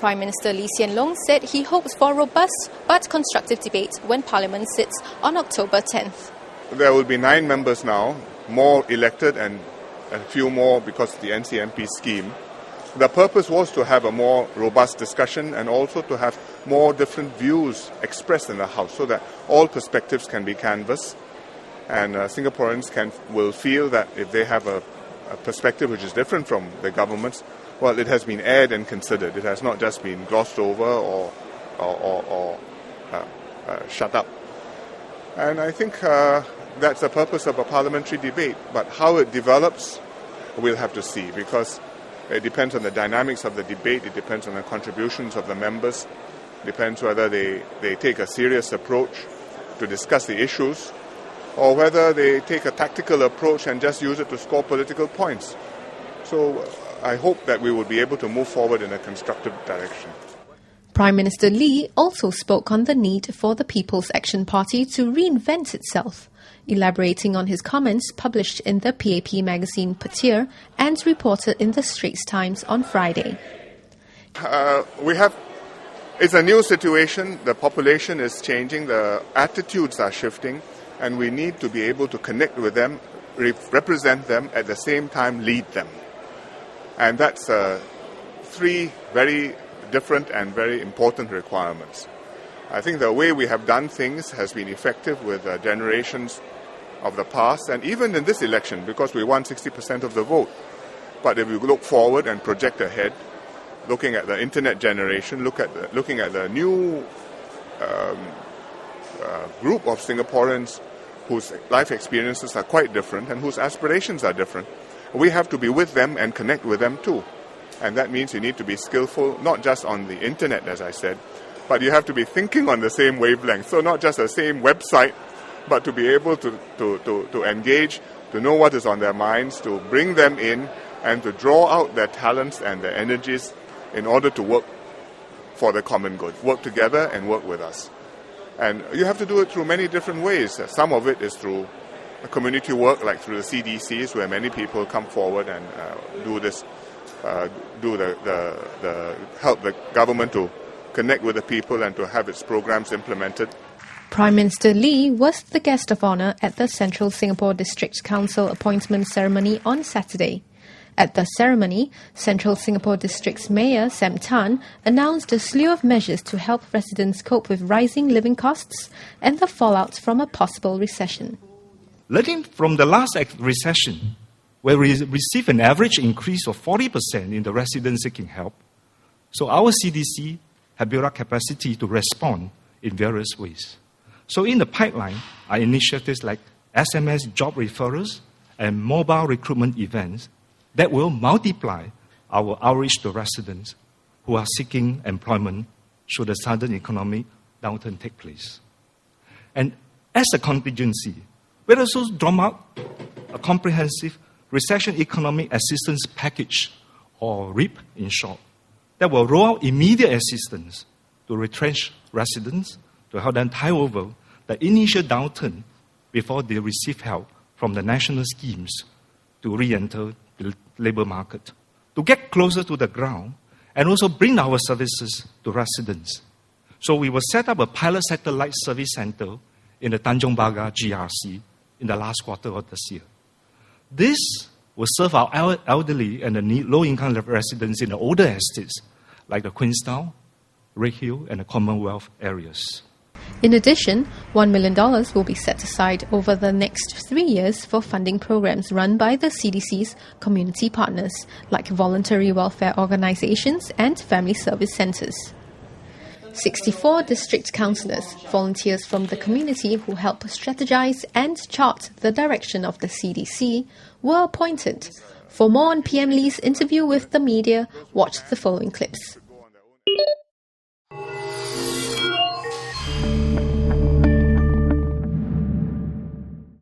Prime Minister Lee Hsien Loong said he hopes for robust but constructive debate when Parliament sits on October 10th. There will be 9 members now, more elected and a few more because of the NCMP scheme. The purpose was to have a more robust discussion and also to have more different views expressed in the House so that all perspectives can be canvassed and Singaporeans will feel that if they have a perspective which is different from the government's, well, it has been aired and considered. It has not just been glossed over or shut up. And I think that's the purpose of a parliamentary debate. But how it develops, we'll have to see, because it depends on the dynamics of the debate, it depends on the contributions of the members, it depends whether they take a serious approach to discuss the issues, or whether they take a tactical approach and just use it to score political points. So I hope that we will be able to move forward in a constructive direction. Prime Minister Lee also spoke on the need for the People's Action Party to reinvent itself, elaborating on his comments published in the PAP magazine Petir and reported in the Straits Times on Friday. It's a new situation, the population is changing, the attitudes are shifting, and we need to be able to connect with them, represent them, at the same time lead them. And that's 3 very different and very important requirements. I think the way we have done things has been effective with generations of the past, and even in this election, because we won 60% of the vote. But if we look forward and project ahead, looking at the internet generation, looking at the new group of Singaporeans whose life experiences are quite different and whose aspirations are different, we have to be with them and connect with them too. And that means you need to be skillful, not just on the internet, as I said, but you have to be thinking on the same wavelength. So not just the same website, but to be able to engage, to know what is on their minds, to bring them in and to draw out their talents and their energies in order to work for the common good, work together and work with us. And you have to do it through many different ways. Some of it is through community work, like through the CDCs, where many people come forward and do this, help the government to connect with the people and to have its programs implemented. Prime Minister Lee was the guest of honour at the Central Singapore District Council appointment ceremony on Saturday. At the ceremony, Central Singapore District's Mayor Sam Tan announced a slew of measures to help residents cope with rising living costs and the fallout from a possible recession. Learning from the last recession, where we received an average increase of 40% in the residents seeking help, so our CDC have built up capacity to respond in various ways. So in the pipeline are initiatives like SMS job referrals and mobile recruitment events that will multiply our outreach to residents who are seeking employment should a sudden economic downturn take place. And as a contingency, we also drawn up a comprehensive recession economic assistance package, or REAP in short, that will roll out immediate assistance to retrenched residents to help them tide over the initial downturn before they receive help from the national schemes to re-enter the labour market, to get closer to the ground and also bring our services to residents. So we will set up a pilot satellite service centre in the Tanjong Pagar GRC in the last quarter of this year. This will serve our elderly and the low-income residents in the older estates like the Queenstown, Redhill and the Commonwealth areas. In addition, $1 million will be set aside over the next 3 years for funding programs run by the CDC's community partners, like voluntary welfare organisations and family service centres. 64 district councillors, volunteers from the community who help strategise and chart the direction of the CDC, were appointed. For more on PM Lee's interview with the media, watch the following clips.